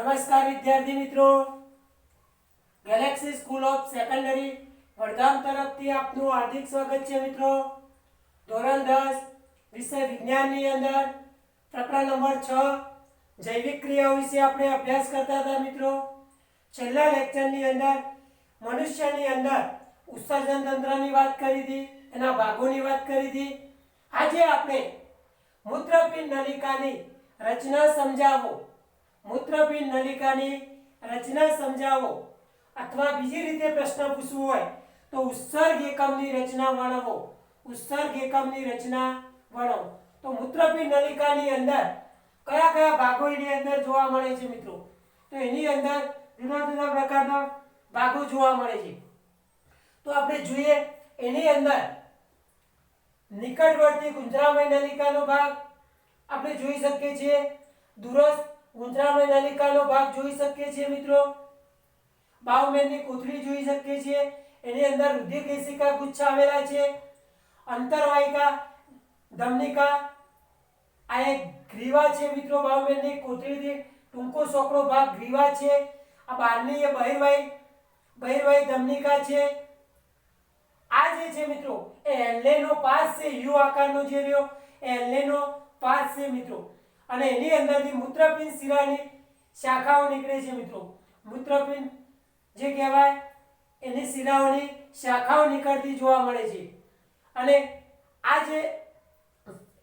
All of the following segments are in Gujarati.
નમસ્કાર વિદ્યાર્થી મિત્રો, Galaxy school of secondary Vadgam તરફથી આપનું હાર્દિક સ્વાગત છે મિત્રો। ધોરણ 10 વિષય વિજ્ઞાનની અંદર પ્રકરણ નંબર 6 જૈવિક ક્રિયાઓ વિશે આપણે અભ્યાસ કરતા હતા મિત્રો। છેલ્લા લેક્ચરની અંદર મનુષ્યની અંદર ઉત્સર્જન તંત્રની વાત કરી હતી, એના ભાગોની વાત કરી હતી। આજે આપણે મૂત્રપિંડ નલિકાની રચના સમજાવો, મૂત્રપિંડ નલિકાની રચના સમજાવો અથવા બીજી રીતે પ્રશ્ન પૂછવો હોય તો ઉત્સર્ગ એકમની રચના વર્ણવો, ઉત્સર્ગ એકમની રચના વર્ણવો। તો મૂત્રપિંડ નલિકાની અંદર કયા કયા ભાગો એની અંદર જોવા મળે છે મિત્રો? તો એની અંદર જુદા જુદા પ્રકારના ભાગો જોવા મળે છે। તો આપણે જોઈએ, એની અંદર નિકટવર્તી ગુંજરામય નલિકાનો ભાગ આપણે જોઈ શકીએ છીએ, દૂરસ્થ ગુંજરામય નલિકાનો ભાગ જોઈ શકીએ છીએ મિત્રો। બાઉમેનની કોથળી જોઈ શકીએ છીએ, એની અંદર રુધિર કેશિકા ગુચ્છ આવેલા છે। અંતરવાહિકા ધમનિકા આ એક ગ્રીવા છે મિત્રો, બાઉમેનની કોથળીથી ટૂંકો સોકડો ભાગ ગ્રીવા છે। આ બહારની એ બહિર્વાહી ધમનિકા છે। આ જે છે મિત્રો એ એલ્લેનો પાસ છે, યુ આકારનો જે રહ્યો એ એલ્લેનો પાસ છે મિત્રો। અને એની અંદરથી મૂત્રપિંડ શિરાની શાખાઓ નીકળે છે મિત્રો। મૂત્રપિંડ જે કહેવાય એની શિરાઓની શાખાઓ નીકળતી જોવા મળે છે। અને આ જે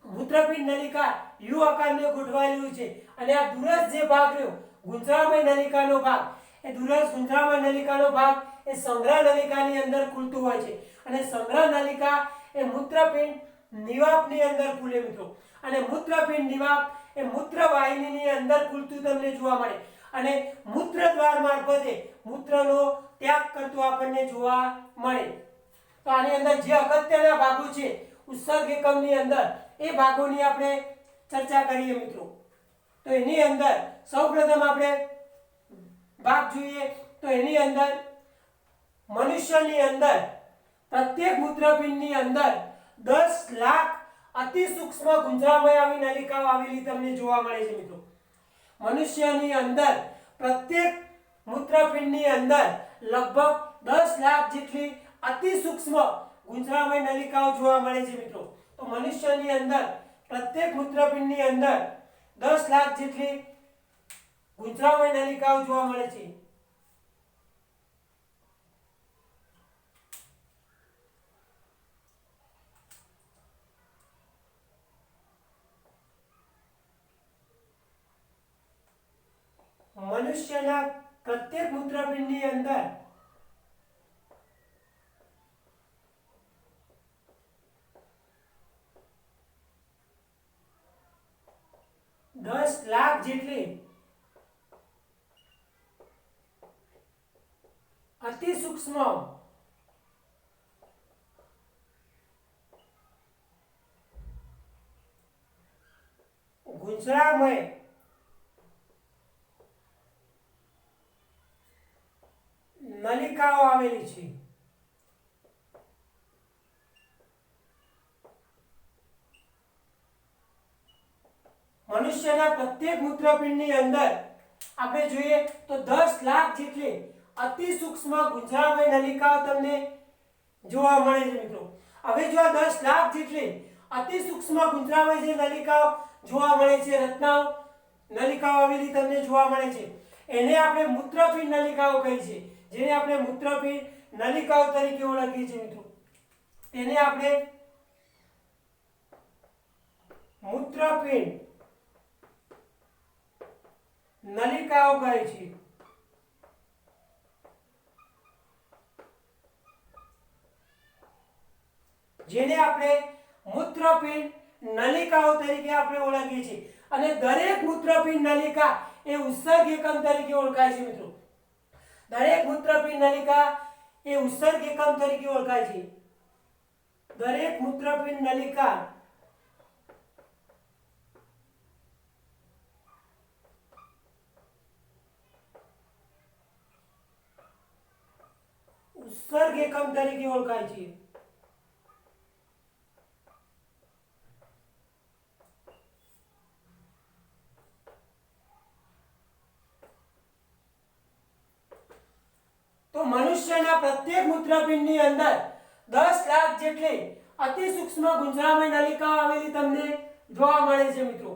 મૂત્રપિંડ નલિકા યુ આકારને ગોઠવાયેલું છે અને આ દૂરસ્થ જે ભાગ રહ્યો ગુંજરામય નલિકાનો ભાગ, એ દૂરસ્થ ગુંજરામય નલિકાનો ભાગ એ સંગ્રહ નલિકાની અંદર ખુલતું હોય છે અને સંગ્રહ નલિકા એ મૂત્રપિંડ નિવાપની અંદર ખુલે મિત્રો। અને મૂત્રપિંડ નિવાપ એ મૂત્રવાહિનીની અંદર ખુલતું તમને જોવા મળે અને મૂત્રદ્વાર મારફતે મૂત્રનો ત્યાગ કરતું આપણને જોવા મળે। તો આની અંદર જે અગત્યના ભાગો છે ઉત્સર્ગ એકમની અંદર એ ભાગોની આપણે ચર્ચા કરીએ મિત્રો। તો એની અંદર સૌપ્રથમ આપણે ભાગ જોઈએ તો એની અંદર મનુષ્યની અંદર પ્રત્યેક મૂત્રપિંડની અંદર 10 લાખ અતિ સૂક્ષ્મ ગુંજરામય આવી નલિકાઓ આવેલી તમને જોવા મળે છે મિત્રો। મનુષ્યની અંદર પ્રત્યેક મૂત્રપિંડની અંદર લગભગ 10 લાખ જેટલી અતિ સૂક્ષ્મ ગુંજરામય નલિકાઓ જોવા મળે છે મિત્રો। તો મનુષ્યની અંદર પ્રત્યેક મૂત્રપિંડની અંદર 10 લાખ જેટલી ગુંજરામય નલિકાઓ જોવા મળે છે। મનુષ્યના પ્રત્યેક મૂત્રપિંડની અંદર 10 લાખ જેટલી અતિ સૂક્ષ્મ ગુંજરામય નલિકાઓ આવેલી છે। મનુષ્યના પ્રત્યેક મૂત્રપિંડની અંદર આપણે જોઈએ તો 10 લાખ જેટલી અતિ સૂક્ષ્મ ગુંજરામય નલિકાઓ તમને જોવા મળે છે મિત્રો। હવે જો આ 10 લાખ જેટલી અતિ સૂક્ષ્મ ગુંજરામય જે નલિકાઓ જોવા મળે છે, રચનાઓ નલિકાઓ આવેલી તમને જોવા મળે છે, એને આપણે મૂત્રપિંડ નલિકાઓ કહીએ છીએ, જેને આપણે મૂત્રપિંડ નલિકાઓ તરીકે ઓળખીએ છીએ મિત્રો। તેને આપણે મૂત્રપિંડ નલિકાઓ કહે છે। જેને આપણે મૂત્રપિંડ નલિકાઓ તરીકે આપણે ઓળખીએ છીએ અને દરેક મૂત્રપિંડ નલિકા એ ઉત્સર્ગ એકમ તરીકે ઓળખાય છે મિત્રો। દરેક મૂત્રપિંડ નલિકા એ ઉત્સર્ગ એકમ તરીકે ઓળખાય છે। દરેક મૂત્રપિંડ નલિકા ઉત્સર્ગ એકમ તરીકે ઓળખાય છે। મનુષ્યના પ્રત્યેક મૂત્રપિંડની અંદર 10 લાખ જેટલી અતિ સૂક્ષ્મ ગુંજરામય નલિકાઓ આવેલી તમને જોવા મળે છે મિત્રો.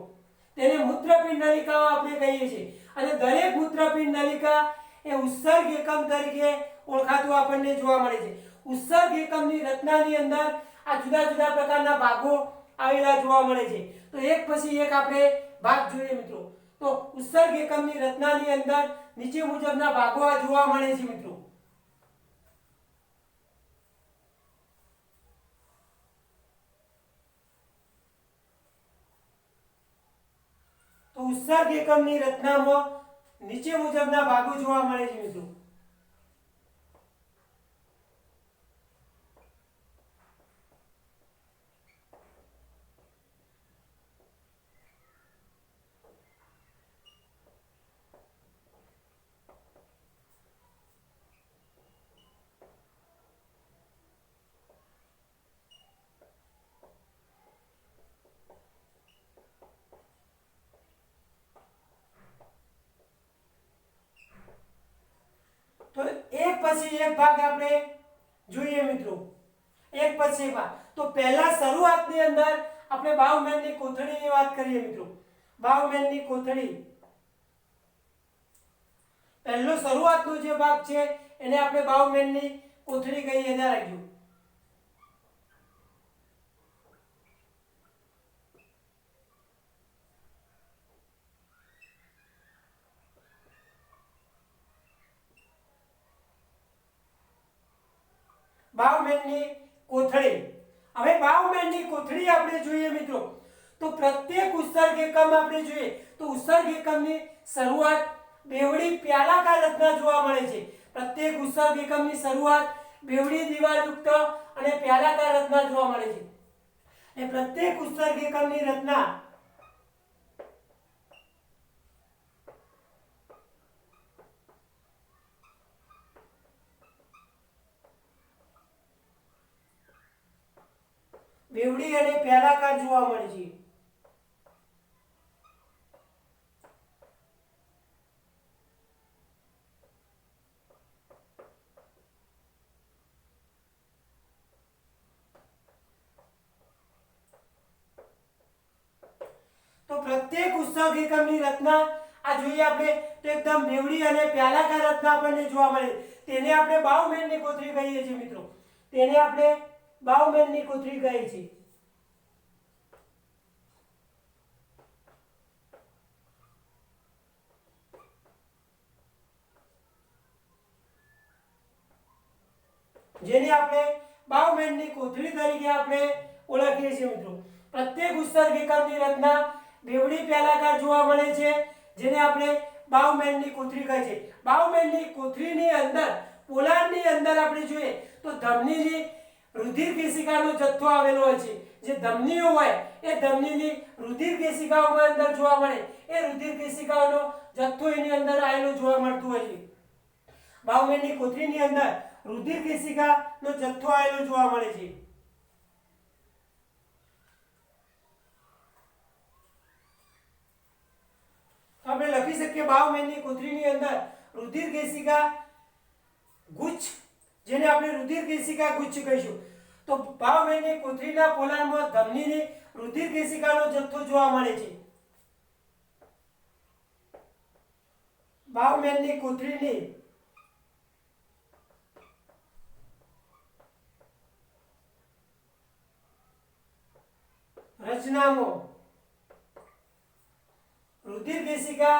તેને મૂત્રપિંડ નલિકાઓ આપણે કહીએ છીએ અને દરેક મૂત્રપિંડ નલિકા એ ઉત્સર્ગ એકમ તરીકે ઓળખાતું આપણને જોવા મળે છે. ઉત્સર્ગ એકમની રચનાની અંદર આ જુદા જુદા પ્રકારના ભાગો આવેલા જોવા મળે છે. તો એક પછી એક આપણે ભાગ જોઈએ મિત્રો. તો ઉત્સર્ગ એકમની રચનાની અંદર નીચે મુજબના ભાગો આ જોવા મળે છે મિત્રો. તો ઉત્સર્ગ એકમની રચનામાં નીચે મુજબના ભાગો જોવા મળે છે મિત્રો. તો એક પછી એક ભાગ આપણે જોઈએ મિત્રો. એક પછી એક ભાગ. તો પહેલા શરૂઆતની અંદર આપણે બાઉમેનની કોથળીની વાત કરીએ મિત્રો. બાઉમેનની કોથળી પહેલો શરૂઆતનો જે ભાગ છે એને આપણે બાઉમેનની કોથળી કહીએ. યાદ રાખજો. બાઉમેનની કોથળી. હવે બાઉમેનની કોથળી આપણે જોઈએ મિત્રો. તો પ્રત્યેક ઉત્સર્ગ એકમ આપણે જોઈએ તો ઉત્સર્ગ એકમની શરૂઆત બેવડી પ્યાલાકાર રચના જોવા મળે છે. પ્રત્યેક ઉત્સર્ગ એકમની શરૂઆત બેવડી દિવાલયુક્ત અને પ્યાલાકાર રચના જોવા મળે છે. અને પ્રત્યેક ઉત્સર્ગ એકમની રચના બેવડી અને પ્યાલાકાર જોવા મળે છે. તો પ્રત્યેક ઉત્સર્ગ એકમની રચના આ જોઈએ આપણે તો એકદમ બેવડી અને પ્યાલાકાર રચના આપણને જોવા મળે. તેને આપણે બાઉમેનની કોથળી કહીએ છીએ મિત્રો. તેને આપણે બાઉમેનની કોથળી કહે છે. જેને આપણે બાઉમેનની કોથળી તરીકે આપણે ઓળખીએ છીએ મિત્રો. પ્રત્યેક ઉત્સર્ગ એકમની રચના બેવડી પ્યાલાકાર જોવા મળે છે જેને આપણે બાઉમેનની કોથળી કહે છે. બાઉમેનની કોથળીની અંદર પોલાણની અંદર આપણે જોઈએ તો ધમનીની રુધિર કેશિકાનો જથ્થો આવેલો હોય છે. જે ધમનીઓ હોય એ ધમનીની રુધિર કેશિકાઓમાં અંદર જોવા મળે. એ રુધિર કેશિકાઓનો જથ્થો એની અંદર આવેલો જોવા મળતો હોય છે. બાઉમેનની કોથળીની અંદર રુધિર કેશિકાનો જથ્થો આવેલો જોવા મળે છે. આપણે લખી શકીએ બાઉમેનની કોથળીની અંદર રુધિર કેશિકા ગુચ્છ, જેને આપણે રુધિર કેશિકા ગુચ્છ કહીશું. તો બાઉમેનની કોથળીના પોલાણમાં ધમનીની રુધિર કેશિકાનો જથ્થો જોવા મળે છે. બાઉમેનની કોથળીની રચનામાં રુધિર કેશિકા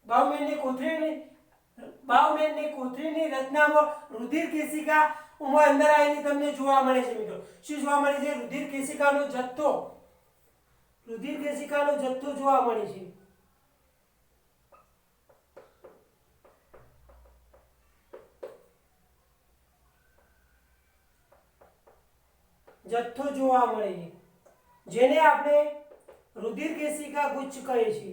બાઉમેનની કોથળીની રચનામાં રુધિર કેશિકા અંદર આવેલી તમને જોવા મળે છે મિત્રો. શું જોવા મળે છે? રુધિર કેશિકાનો જથ્થો. રુધિર કેશિકાનો જથ્થો જોવા મળે છે. જથ્થો જોવા મળે છે જેને આપણે રુધિર કેશિકા ગુચ્છ કહે છે.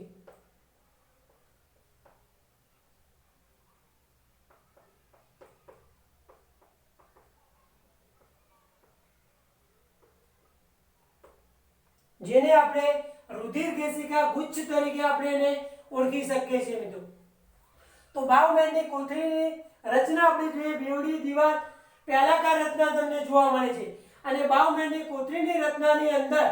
જેને આપણે રુધિર કેશિકા ગુચ્છ તરીકે આપણે એને ઓળખી શકીએ છીએ મિત્રો. તો બાહુમેનની કોથળીની રચના આપણે જોઈએ બેવડી દીવાલ પેલાકાર રચના તમને જોવા મળે છે અને બાહુમેનની કોથળીની રચનાની અંદર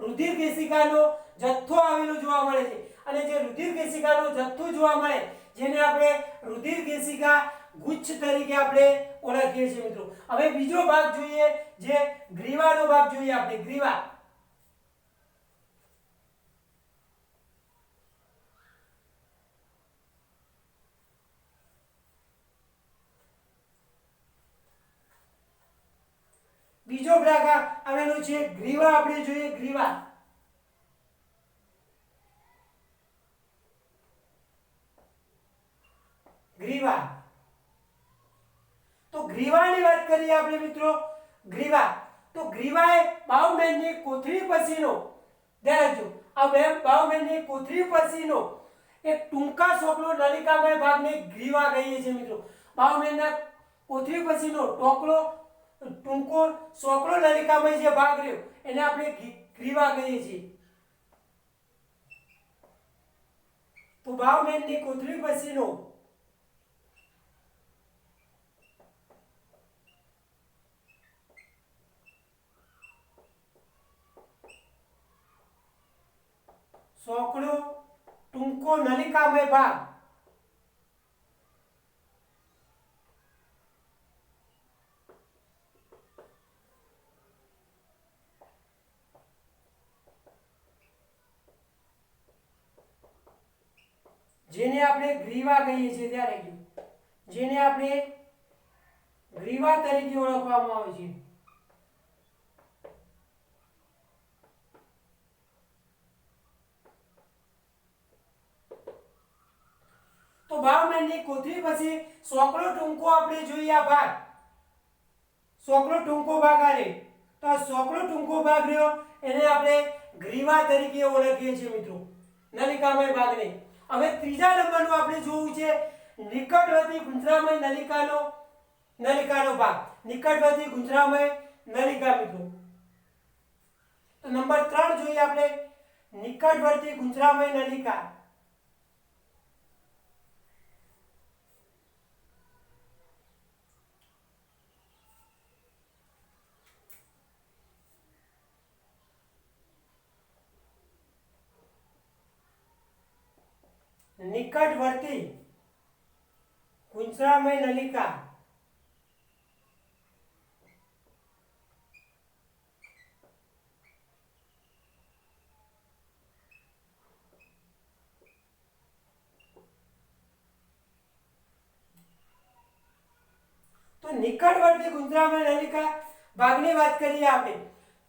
રુધિર કેશિકાનો જથ્થો આવેલો જોવા મળે છે અને જે રુધિર કેશિકાનો જથ્થો જોવા મળે જેને આપણે રુધિર કેશિકા ગુચ્છ તરીકે આપણે ઓળખીએ છીએ મિત્રો। હવે બીજો ભાગ જોઈએ જે ગ્રીવાનો ભાગ જોઈએ આપણે ગ્રીવા। બીજો ભાગ આવેલો છે ગ્રીવા આપણે જોઈએ ગ્રીવા। ગ્રીવા તો ગ્રીવાની વાત કરીએ આપણે મિત્રો ગ્રીવા તો ગ્રીવા એ બાહુમેનની કોથળી પછીનો ધ્યાન રાખજો આ બાહુમેનની કોથળી પછીનો એક ટૂંકા સોકલો નલિકામય ભાગને ગ્રીવા કહીએ છીએ મિત્રો। બાહુમેનના કોથળી પછીનો ટૂંકો સોકલો નલિકામય જે ભાગ રહ્યો એને આપણે ગ્રીવા કહીએ છીએ। તો બાહુમેનની કોથળી પછીનો સોકલો ટૂંકો નલિકામય ભાગ જેને આપણે ગ્રીવા કહીએ છીએ ત્યારે જેને આપણે ગ્રીવા તરીકે ઓળખવામાં આવે છે। તો બાહુમેનની કોથળી પછી સોકલો ટૂંકો આપણે જોઈએ આ ભાગ સોકલો ટૂંકો ભાગ આરે તો આ સોકલો ટૂંકો ભાગ રહ્યો એને આપણે ગ્રીવા તરીકે ઓળખીએ છીએ મિત્રો નલિકામય ભાગને। હવે ત્રીજા નંબરનું આપણે જોવું છે નિકટવર્તી ગુંજરામય નલિકાનો ભાગ નિકટવર્તી ગુંજરામય નલિકા મિત્રો। તો નંબર 3 જોઈએ આપણે નિકટવર્તી ગુંજરામય નલિકા। નિકટવર્તી ગુંજરામય નલિકા તો નિકટવર્તી ગુંજરામય નલિકા ભાગની વાત કરીએ આપણે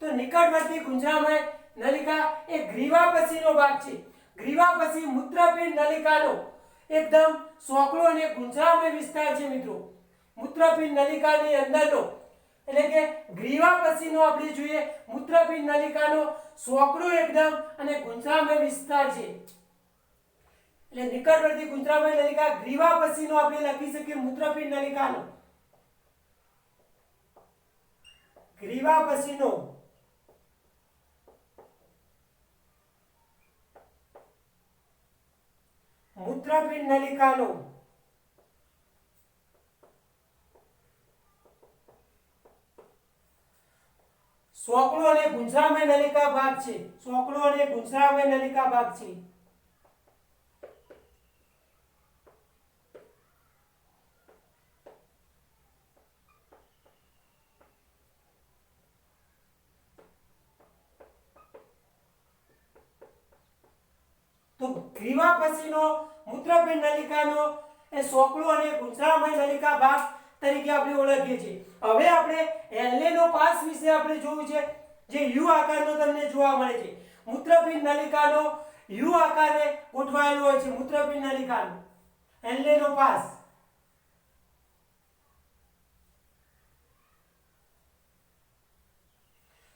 તો નિકટવર્તી ગુંજરામય નલિકા એ ગ્રીવા પછીનો ભાગ છે। ગ્રીવા પછી મૂત્રપિંડ નલિકાનો એકદમ સોકલો અને ગુંજરામય વિસ્તાર છે મિત્રો। મૂત્રપિંડ નલિકાની અંદરનો એટલે કે ગ્રીવા પછીનો આપણે જોઈએ મૂત્રપિંડ નલિકાનો સોકલો એકદમ અને ગુંજરામય વિસ્તાર છે। એટલે નિકટવર્તી ગુંજરામય નલિકા ગ્રીવા પછીનો આપણે લખી શકીએ મૂત્રપિંડ નલિકાનો ગ્રીવા પછીનો મૂત્રપિંડ નલિકાનો સોકલો અને ગુંજરામય નલિકા ભાગ છે। સોકલો અને ગુંજરામય નલિકા ભાગ છે। તો ગ્રીવા પછીનો મૂત્રપિંડ નલિકાનો એ સોકલો અને ગુંજરામય નલિકા ભાગ તરીકે આપણે ઓળખીએ છીએ। હવે આપણે એલ્લેનો પાસ વિશે આપણે જોવું છે જે યુ આકારનો તમને જોવા મળે છે। મૂત્રપિંડ નલિકાનો યુ આકારે ગોઠવાયેલો હોય છે મૂત્રપિંડ નલિકાનો એલ્લેનો પાસ।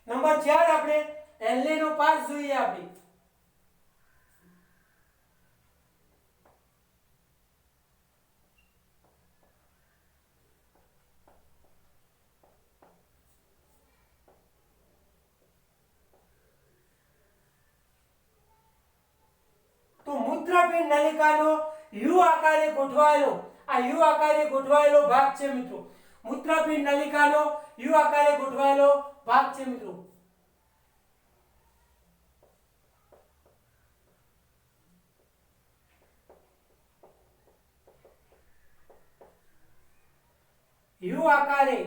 નંબર 4 આપણે એલ્લેનો પાસ જોઈએ આપણે તો મૂત્રપિંડ નલિકાનો યુ આકારે ગોઠવાયેલો આ યુ આકારે ગોઠવાયેલો ભાગ છે મિત્રો મૂત્રપિંડ નલિકાનો યુ આકારે ગોઠવાયેલો ભાગ છે મિત્રો યુ આકારે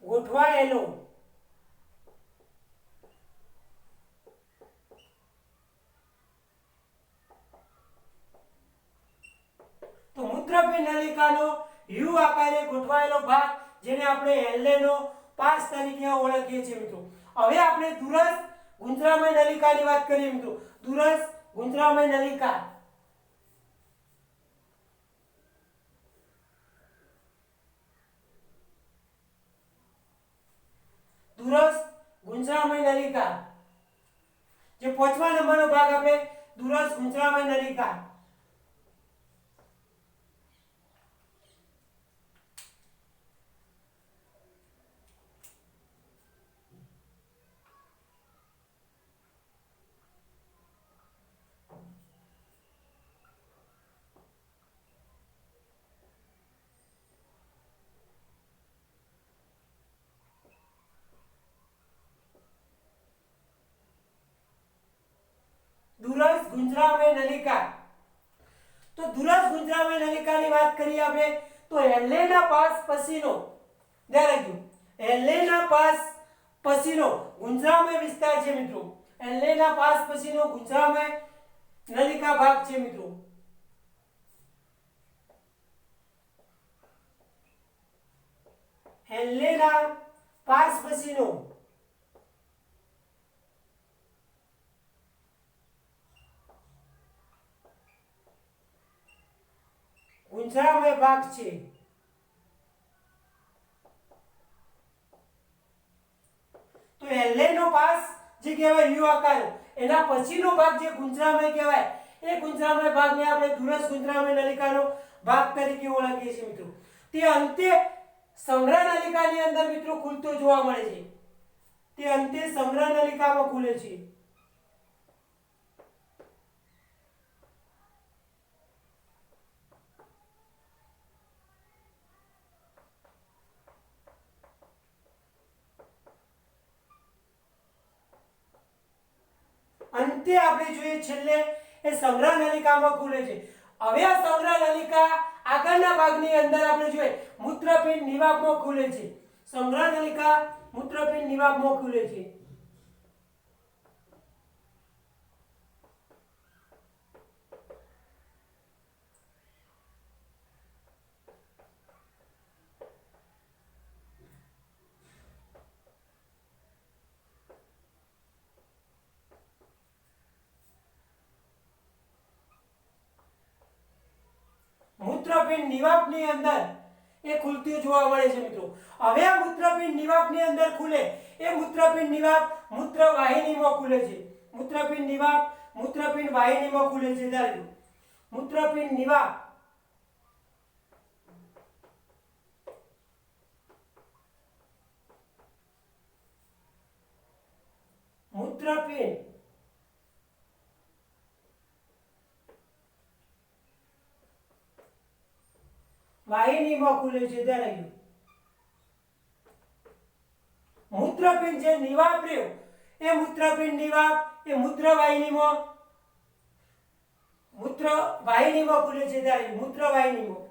ગોઠવાયેલો તો મૂત્રપિંડ નલિકાનો યુ આકારે ગોઠવાયેલો ભાગ જેને આપણે હેલેનો પાસ તરીકે ઓળખીએ છીએ મિત્રો હવે આપણે દૂરસ્થ ગુંજરામય નલિકાની વાત કરીએ મિત્રો દૂરસ્થ ગુંજરામય નલિકા દૂરસ્થ ગુંજરામય નલિકા જે 5મા નંબરનો ભાગ આપણે દૂરસ્થ ગુંજરામય નલિકા દૂરસ્થ ગુંજરામય નલિકા તો દૂરસ્થ ગુંજરામય નલિકાની વાત કરીએ આપણે તો હેલેના પાસ પછીનો ધ્યાન રાખજો હેલેના પાસ પછીનો ગુંજરામય વિસ્તાર છે મિત્રો હેલેના પાસ પછીનો ગુંજરામય નલિકા ભાગ છે મિત્રો હેલેના પાસ પછીનો ગુંજરામય ભાગ છે તો હેલેનો પાસ જે કહેવાય યુ આકાર એના પછીનો ભાગ જે ગુંજરામય કહેવાય એ ગુંજરામય ભાગને આપણે દૂરસ્થ ગુંજરામય નલિકાનો ભાગ તરીકે ઓળખીએ છીએ મિત્રો તે અંતે સંગ્રહ નલિકાની અંદર મિત્રો ખુલતો જોવા મળે છે તે અંતે સંગ્રહ નલિકામાં ખુલે છે અંતે આપણે જોઈએ છેલ્લે એ સંગ્રહ નલિકામાં ખુલે છે હવે આ સંગ્રહ નલિકા આગળના ભાગની અંદર આપણે જોઈએ મૂત્રપિંડ નિવાપમાં ખુલે છે સંગ્રહ નલિકા મૂત્રપિંડ નિવાપમાં ખુલે છે મૂત્રપિંડ નિવાપની અંદર એ ખુલતું જોવા મળે છે મિત્રો હવે આ મૂત્રપિંડ નિવાપની અંદર ખુલે એ મૂત્રપિંડ નિવાપ મૂત્રવાહિનીમાં ખુલે છે મૂત્રપિંડ નિવાપ મૂત્રપિંડ વાહિનીમાં ખુલે છે ત્યારે મૂત્રપિંડ નિવાપ મૂત્રપિંડ વાહિનીમાં ખુલે છે ત્યારે મૂત્રપિંડ જે નિવાપ રહ્યો એ મૂત્રપિંડ નિવાપ એ મૂત્રવાહિનીમાં ખુલે છે ત્યારે મૂત્રવાહિનીમાં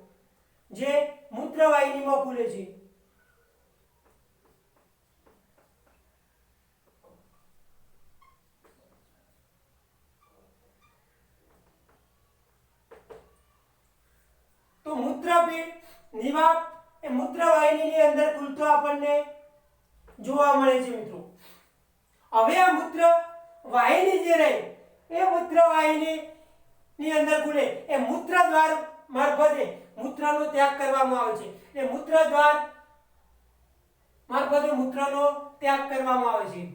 જે મૂત્રવાહિનીમાં ખુલે છે તો મૂત્રપિંડ નિવાપ એ મૂત્રવાહિનીની અંદર ખુલતો આપણને જોવા મળે છે મિત્રો હવે આ મૂત્રવાહિની જે રહે એ મૂત્રવાહિની ની અંદર ખુલે એ મૂત્રદ્વાર મારફતે મૂત્રનો ત્યાગ કરવામાં આવે છે એ મૂત્રદ્વાર મારફતે મૂત્રનો ત્યાગ કરવામાં આવે છે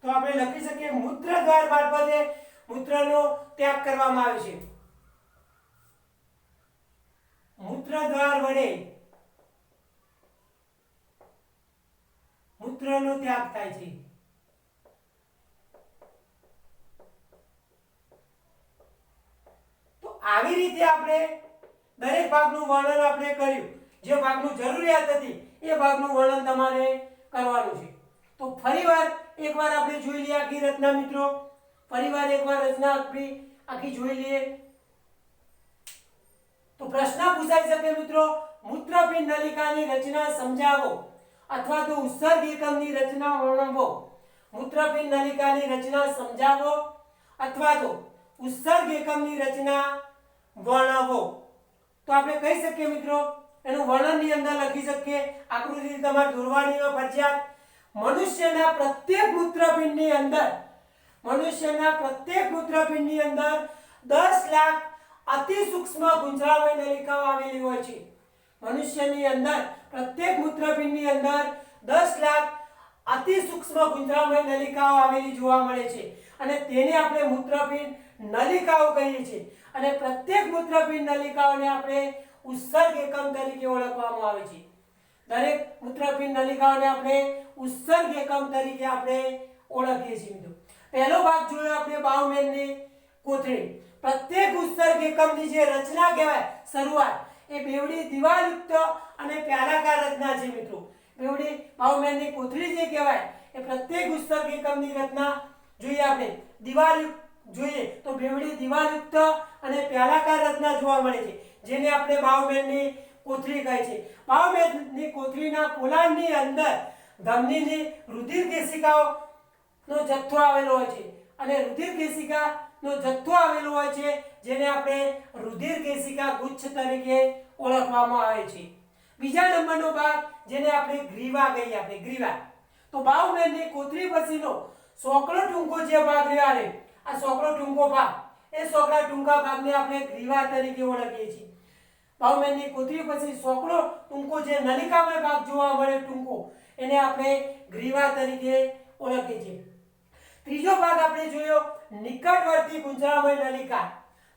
તો આપણે લખી શકીએ મૂત્રદ્વાર મારફતે મૂત્રનો ત્યાગ કરવામાં આવે છે મૂત્રદ્વાર વડે મૂત્રનો ત્યાગ થાય છે। તો આવી રીતે આપણે દરેક ભાગનું વર્ણન આપણે કર્યું। જે ભાગનું જરૂરિયાત હતી એ ભાગનું વર્ણન તમારે કરવાનું છે। તો ફરીવાર એકવાર આપણે જોઈ લઈએ આખી રચના મિત્રો। ફરીવાર એકવાર રચના આપણી આખી જોઈ લઈએ। તો પ્રશ્ન પૂછાઈ શકે મિત્રો, મૂત્રપિંડ નલિકાની રચના સમજાવો અથવા તો ઉત્સર્ગ એકમની રચના વર્ણવો। મૂત્રપિંડ નલિકાની રચના સમજાવો અથવા તો ઉત્સર્ગ એકમની રચના વર્ણવો। તો આપણે કહી શકીએ મિત્રો, એનું વર્ણનની અંદર લખી શકીએ, આકૃતિ તમારે દોરવાની હોય ફરજિયાત। મનુષ્યના પ્રત્યેક મૂત્રપિંડની અંદર 10 લાખ અતિ સૂક્ષ્મ ગુંજરામય નલિકાઓ આવેલી હોય છે। મનુષ્યની અંદર પ્રત્યેક મૂત્રપિંડની અંદર 10 લાખ અતિ સૂક્ષ્મ ગુંજરામય નલિકાઓ આવેલી જોવા મળે છે અને તેને આપણે મૂત્રપિંડ નલિકાઓ કહીએ છીએ। અને પ્રત્યેક મૂત્રપિંડ નલિકાઓને આપણે ઉત્સર્ગ એકમ તરીકે ઓળખવામાં આવે છે। દરેક મૂત્રપિંડ નલિકાઓને આપણે ઉત્સર્ગ એકમ તરીકે આપણે ઓળખીએ છીએ મિત્રો। પહેલો ભાગ જોયો આપણે બાઉમેનની કોથળી। પ્રત્યેક ઉત્સર્ગ એકમની જે રચના કહેવાય શરૂઆત એ બેવડી દિવાલયુક્ત અને પ્યાલાકાર રચના છે મિત્રો। બેવડી બાઉમેનની કોથળી જે કહેવાય એ પ્રત્યેક ઉત્સર્ગ એકમની રચના જોઈએ આપણે દિવાલયુક્ત જોઈએ તો બેવડી દિવાલયુક્ત અને પ્યાલાકાર રચના જોવા મળે છે, જેને આપણે બાઉમેનની કોથળી કહે છે। બાઉમેનની કોથળીના પોલાણની અંદર ધમનીની રુધિર કેશિકાઓનો જથ્થો આવેલો હોય છે અને રુધિર કેશિકાનો જથ્થો આવેલો હોય છે જેને આપણે રુધિર કેશિકા ગુચ્છ તરીકે ઓળખવામાં આવે છે। બીજા નંબરનો ભાગ જેને આપણે ગ્રીવા કહીએ આપણે ગ્રીવા। તો બાઉમેનની કોથળી પછીનો સોકળો ટૂંકો જે ભાગ રહ્યો છે, આ સોકળો ટૂંકો ભાગ, એ સોકળા ટૂંકા ભાગને આપણે ગ્રીવા તરીકે ઓળખીએ છીએ। બાઉમેનની કોથળી પછી સોકળો ટૂંકો જે નલિકામય ભાગ જોવા મળે ટૂંકો, એને આપણે ગ્રીવા તરીકે ઓળખીએ છીએ। ત્રીજો ભાગ આપણે જોયો નિકટવર્તી ગુંજરામય નલિકા।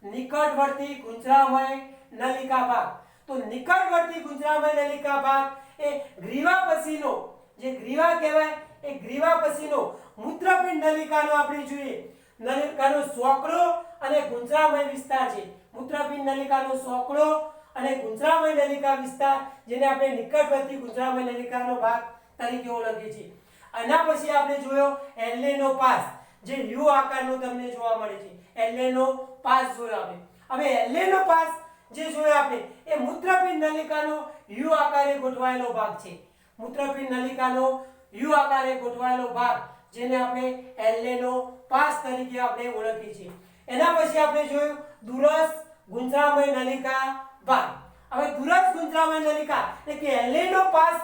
નિકટવર્તી ગુંજરામય નલિકા ભાગ। તો નિકટવર્તી ગુંજરામય નલિકા ભાગ એ ગ્રીવા પછીનો જે ગ્રીવા કહેવાય એ ગ્રીવા પછીનો મૂત્રપિંડ નલિકાનો આપણે જોઈએ નલિકાનો સોકળો અને ગુંજરામય વિસ્તાર છે। મૂત્રપિંડ નલિકાનો સોકળો અને ગુંજરામય નલિકા વિસ્તાર, જેને આપણે નિકટવર્તી ગુંજરામય નલિકાનો ભાગ તરીકે ઓળખીએ છીએ। આના પછી આપણે જોયો એલ્લેનો પાસ, જે યુ આકારનો તમને જોવા મળે છે। એલ્લેનો પાસ જોયો આપણે। હવે એલ્લેનો પાસ જે જોયો આપણે એ મૂત્રપિંડ નલિકાનો યુ આકારે ગોઠવાયેલો ભાગ છે। મૂત્રપિંડ નલિકાનો યુ આકારે ગોઠવાયેલો ભાગ, જેને આપણે એલ્લેનો પાસ તરીકે આપણે ઓળખીએ છીએ। એના પછી આપણે જોયું દુરસ ગુંજરામય નલિકા ભાગ। હવે દુરસ ગુંજરામય નલિકા એટલે કે એલ્લેનો પાસ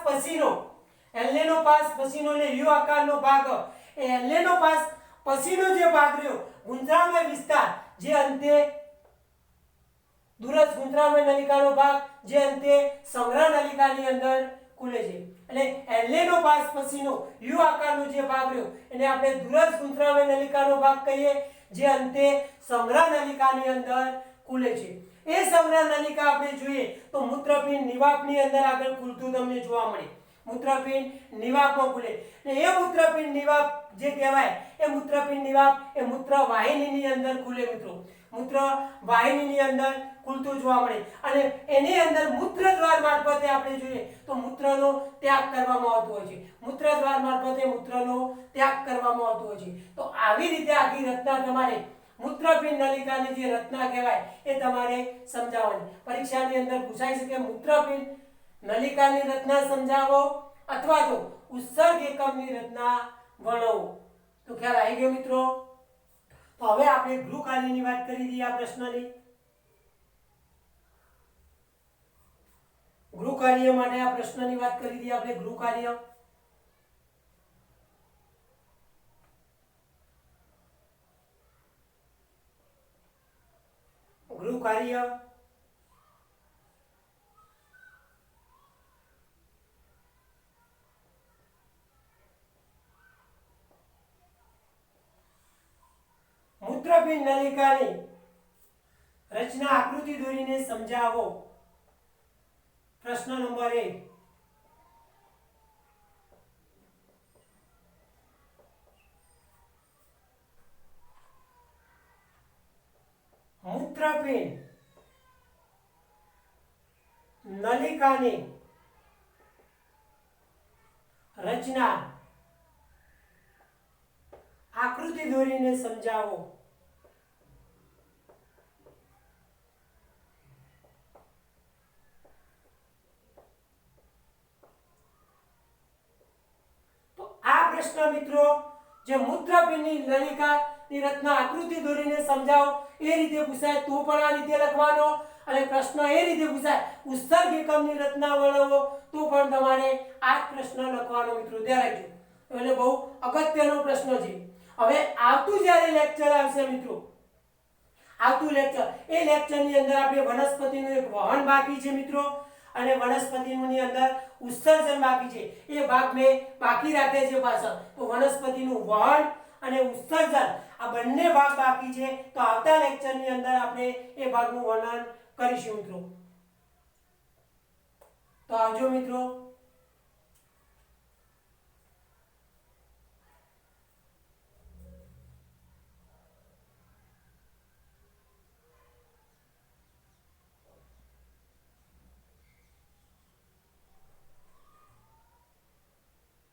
પછીનો ને યુ આકારનો ભાગ, એ એલ્લેનો પાસ પછીનો જે ભાગ રહ્યો ગુંજરામય વિસ્તાર, જે અંતે દુરસ ગુંજરામય નલિકાનો ભાગ જે અંતે સંગ્રહ નલિકાની અંદર ખુલે છે। એટલે એલ્લેનો પાસ પછીનો યુ આકારનો જે ભાગ રહ્યો એને આપણે દુરસ ગુંજરામય નલિકાનો ભાગ કહીએ, જે અંતે સંગ્રહ નલિકાની અંદર ખુલે છે। એ સંગ્રહ નલિકા આપણે જોઈએ તો મૂત્રપિંડ નિવાપની અંદર આગળ ખુલતું તમને જોવા મળે। મૂત્રપિંડ નિવાપમાં ખુલે ને એ મૂત્રપિંડ નિવાપ જે કહેવાય એ મૂત્રપિંડ નિવાપ એ મૂત્રવાહિનીની અંદર ખુલે મિત્રો। મૂત્રવાહિનીની અંદર ખુલતું જોવા મળે અને એની અંદર મૂત્રદ્વાર મારફતે આપણે જોઈએ તો મૂત્રનો ત્યાગ કરવામાં આવતો હોય છે। મૂત્રદ્વાર મારફતે મૂત્રનો ત્યાગ કરવામાં આવતો હોય છે। તો આવી રીતે આખી રચના તમારે મૂત્રપિંડ નલિકાની જે રચના કહેવાય એ તમારે સમજાવવાની। પરીક્ષાની અંદર પૂછાઈ શકે મૂત્રપિંડ નલિકાની રચના સમજાવો અથવા તો ઉત્સર્ગ એકમની રચના વર્ણવો। તો ખ્યાલ આવી ગયો મિત્રો। તો હવે આપણે ગૃહ કાર્યની વાત કરી દઈએ। આ પ્રશ્નની ગૃહ કાર્ય માટે આ પ્રશ્નની વાત કરી દઈએ આપણે। ગૃહ કાર્ય મૂત્રપિંડ નલિકાની રચના આકૃતિ દોરીને સમજાવો। પ્રશ્ન નંબર 1। મૂત્રપિંડ નલિકાની રચના આકૃતિ દોરીને સમજાવો. તો આ પ્રશ્ન મિત્રો જે મૂત્રપિંડની નલિકાની રચના આકૃતિ દોરીને સમજાવો એ રીતે પૂછાય તો પણ આ રીતે લખવાનો, અને પ્રશ્ન એ રીતે પૂછાય ઉત્સર્ગ એકમની રચના વર્ણવો તો પણ તમારે આ પ્રશ્ન લખવાનો મિત્રો. ધ્યાન રાખજો, એટલે બહુ અગત્યનો પ્રશ્ન છે. હવે આવતું જ્યારે લેક્ચર આવશે મિત્રો, આવતું લેક્ચર, એ લેક્ચરની અંદર આપણે વનસ્પતિનું એક વહન બાકી છે મિત્રો, અને વનસ્પતિની અંદર ઉત્સર્જન બાકી છે. એ ભાગ મેં બાકી રાખે છે પાછળ. તો વનસ્પતિનું વહન અને ઉત્સર્જન આ બંને ભાગ બાકી છે. તો આવતા લેક્ચરની અંદર આપણે એ ભાગનું વર્ણન કરીશું મિત્રો. તો આવજો મિત્રો.